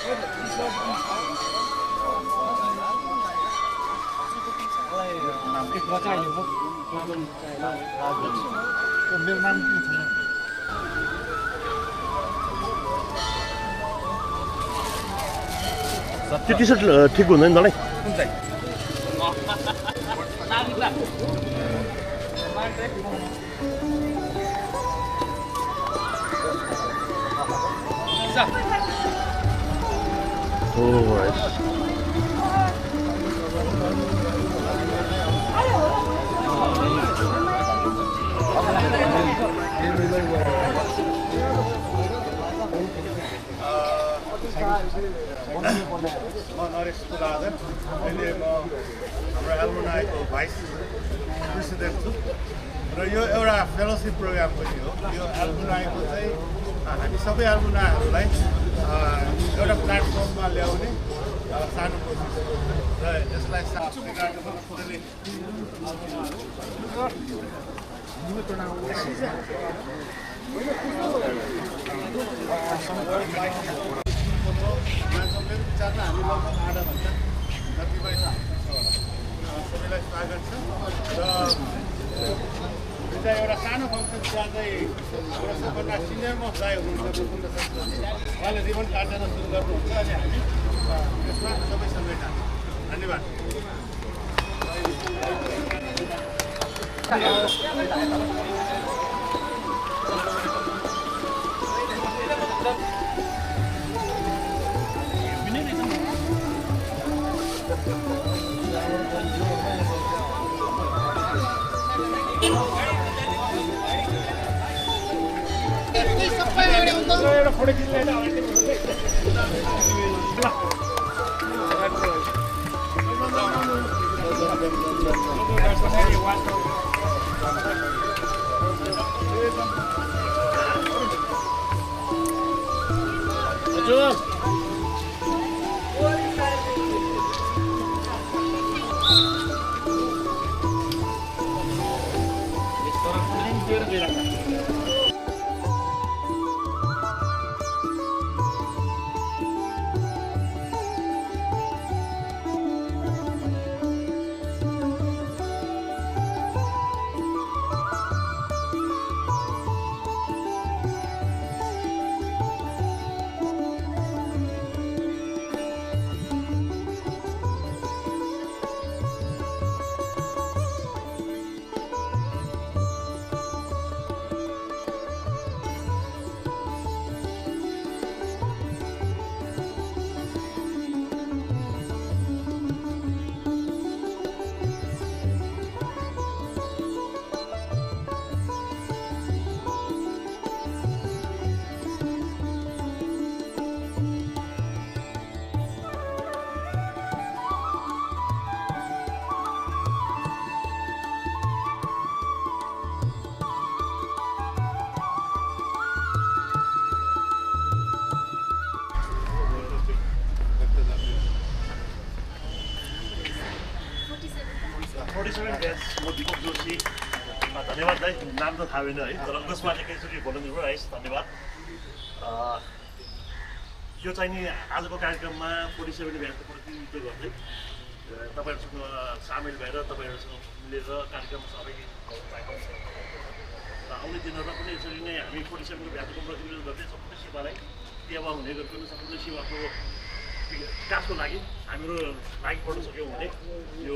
मेरो नाम के छ त्यो टी सर्ट ठिक हुँदैन तँलाई नरेश कुलाधर अहिले म हाम्रो एल्मुनाईको भाइस प्रेसिडेन्ट छु र यो एउटा फेलोसिप प्रोग्राम पनि हो। यो एल्मुनाईको चाहिँ हामी सबै एल्मुनाईहरूलाई एउटा प्लेटफर्ममा ल्याउने सानो कोसिस र यसलाई विचारमा हामी लगभग आधा घन्टा जतिलाई सबैलाई स्वागत छ र एउटा सानो फङ्सन त्यहाँ चाहिँ हाम्रो सबभन्दा सिनियर मोस्ट दाइ हुनुहुन्छ उहाँले रिबन काटेर सुरु गर्नुहुन्छ अनि हामी त्यसमा सबैसँगै जान्छौँ। धन्यवाद। धन्यवाद दाइ नाम त थाहा भएन है तर अङ्कसमा चाहिँ एकैचोटि बोल्नु है धन्यवाद। यो चाहिँ नि आजको कार्यक्रममा 47 ब्याचको प्रतिनिधित्व गर्दै तपाईँहरूसँग सामेल भएर तपाईँहरूसँग मिलेर कार्यक्रम सबै आउने दिनहरूमा पनि यसरी नै हामी 47 ब्याचको प्रतिनिधित्व गर्दै सम्पूर्ण सेवालाई सेवा हुने गर्छौँ। सम्पूर्ण सेवाको विकासको लागि हामीहरू लागि बढ्न सक्यौँ भने यो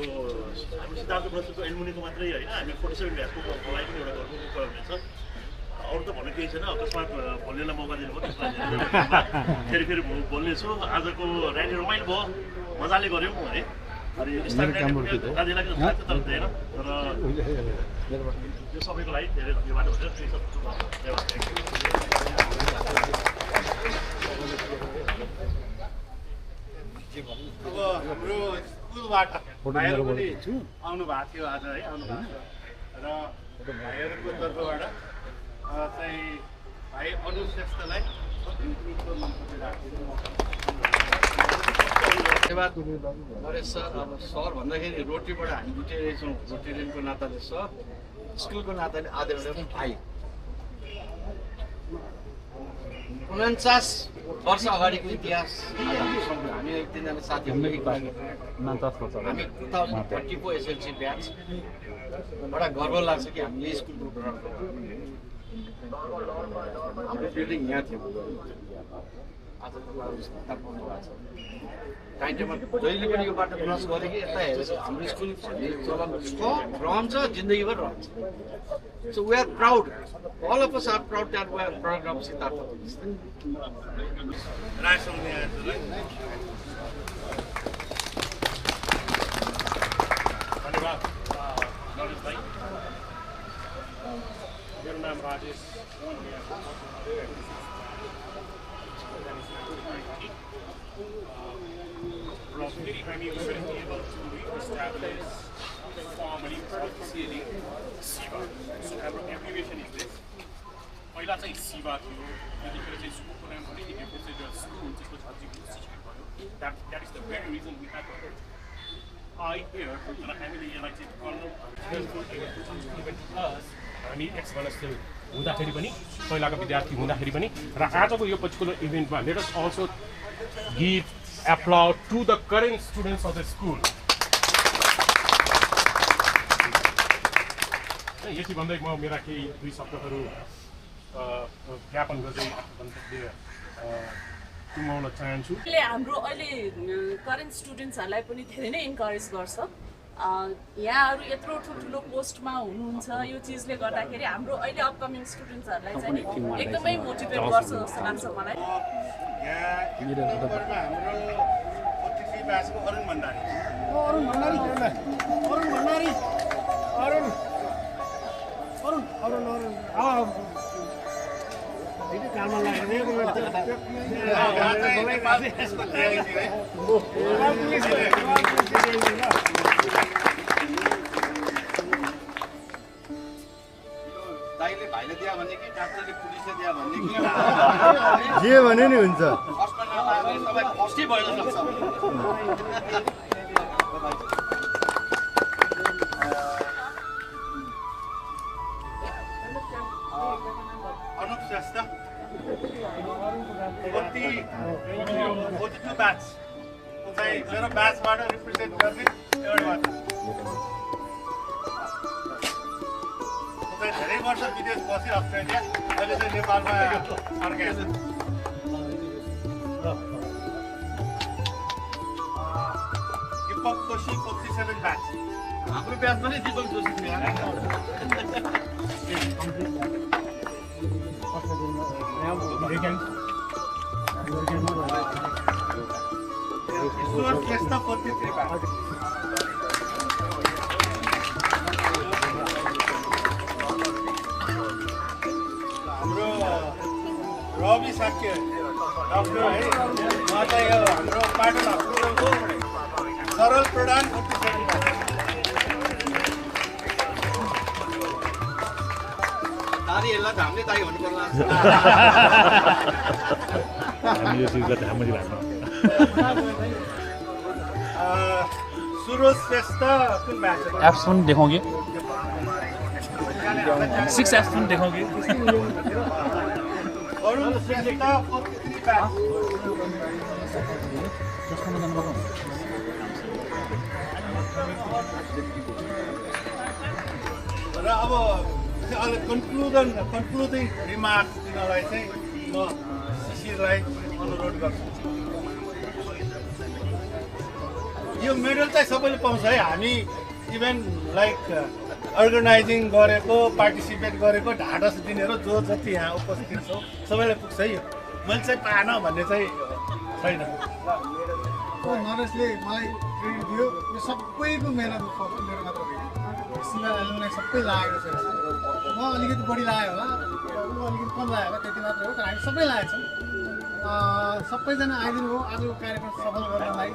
हाम्रो सिद्धार्थ ब्रजको एल्मुनीको मात्रै होइन हामी 47 ब्याचको लागि पनि एउटा गर्नु हुनेछ। अरू त भन्नु केही छैन, अकस्मात बोल्नेलाई मौका दिनुभयो त्यसलाई फेरि बोल्नेछु। आजको र्याली रमाइलो भयो, मजाले गऱ्यौँ है। अनि दाजुलाई तर हुँदैन तर यो सबैको लागि धेरै धन्यवाद हुन्छ। अब हाम्रो स्कुलबाट भाइहरू पनि आउनु भएको थियो आज है, आउनु भएको छ र भाइहरूको तर्फबाट चाहिँ भाइ अनु श्रेष्ठलाई धन्यवाद नरेश सर। अब सर भन्दाखेरि रोटीबाट हामी जुटिरहेछौँ, रोटेरियनको नाताले सर, स्कुलको नाताले आदरणीय भाइ 49 वर्ष अगाडिको इतिहास हामी एकजना साथीहरू हामी 2034 एसएलसी ब्याच बडा गर्व लाग्छ कि हामी यही स्कुलको ग्राउन्ड हाम्रो बिल्डिङ यहाँ थियो आज टाइम टेबल जहिले पनि यो बाटो क्रस गरे कि यता हेरेर हाम्रो स्कुल चलन रहन्छ जिन्दगीभर रहन्छ so we are proud all of us are proud that we are proud of Siddhartha. धन्यवाद नरेश भाइ मेरो नाम राजेश फेरि हामी able to establish formally properly SIVA. So हाम्रो abbreviation is this. पहिला चाहिँ SIVA थियो त्यतिखेर चाहिँ स्कुलको नाम पनि दिएको थियो स्कुल त्यसको छात्रीको शिक्षण भयो that is the very reason we had I here र हामीले यसलाई चाहिँ हामी एक्स-1 हुँदाखेरि पनि पहिलाको विद्यार्थी हुँदाखेरि पनि र आजको यो पर्टिकुलर इभेन्टमा let us also give applaud to the current students of the school. यति भन्दै म मेरा केही दुई शब्दहरू ज्ञापन गर्दै वक्तव्य टुङ्गाउन चाहन्छु। हाम्रो अहिले करेन्ट स्टुडेन्ट्सहरूलाई पनि धेरै नै इन्करेज गर्छ। यहाँहरू यत्रो ठुल्ठुलो पोस्टमा हुनुहुन्छ यो चिजले गर्दाखेरि हाम्रो अहिले अपकमिङ स्टुडेन्ट्सहरूलाई चाहिँ एकदमै मोटिभेट गर्छ जस्तो लाग्छ मलाई। दाइले भाइले दिया भन्ने कि डाक्टरले पुलिसले दिया भन्ने कि जे भने नि हुन्छ फर्स्टमा नपायो भने तपाईँ फर्स्टै भएन सक्छ अनुप श्रेष्ठ 42 ब्याच चाहिँ मेरो ब्याचबाट रिप्रेजेन्ट गर्ने एउटा धेरै वर्ष विदेश बसी अस्ट्रेलिया अहिले चाहिँ नेपालमा फर्केको दीपक जोशी 47 ब्याच हाम्रो ब्याच पनि दीपक जोशी थियो ईश्वर श्रेष्ठ 43 ब्याच रवि साक्य डक्टर है उहाँ चाहिँ यो हाम्रो पाटन हस्पिटलको सरल प्रधान 47 दारी यसलाई हामीले दाई भन्नु पर्ला हामी यो चीजलाई ध्यान पनि राख्नु सुरोज श्रेष्ठ कुन ब्याच एप्स पनि देखाउँगे 6 एप्स पनि देखाउँगे अरुण श्रेष्ठ 43 ब्याच र अब कन्क्लुडिङ रिमार्क्स दिनलाई चाहिँ म शिशिरलाई अनुरोध गर्छु यो मेडल चाहिँ सबैले पाउँछ है हामी इभेन लाइक अर्गनाइजिङ गरेको पार्टिसिपेट गरेको ढाडस दिनेहरू जो जति यहाँ उपस्थित छौँ सबैलाई पुग्छ है यो मैले चाहिँ पाएन भन्ने चाहिँ छैन नरेशले मलाई क्रेडिट दियो यो सबैको मेहनत मेरो मात्र होइन सिलालाई सबै लागेको छ म अलिकति बढी लाग्यो होला ऊ अलिकति कम लाग्यो होला त्यति मात्रै हो तर हामी सबै लागेको छौँ सबैजना आइदिनु हो आजको कार्यक्रम सफल गर्नलाई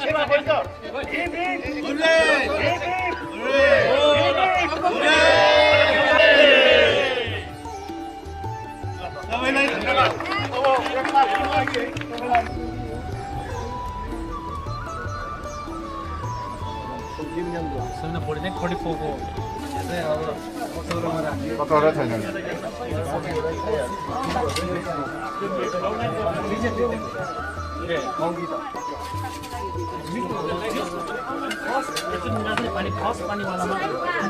सेवा सबैलाई धन्यवाद। अब यसमा तपाईँलाई Sebenarnya politik 44 ko. कतवटा छैन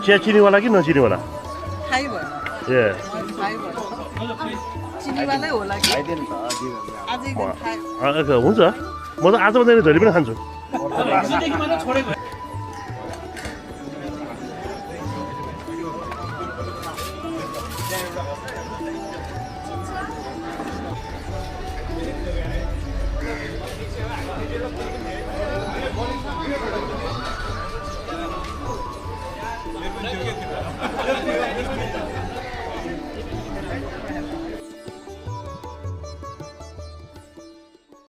चिया चिनीवाला कि नचिनीवाला थाहै भएन ए थाहै भएन चिनीवालै होला कि अझै थाहा हुन्छ म त आज मात्रै जहिले पनि खान्छु हिजोदेखि मात्र छोडेको Thank you.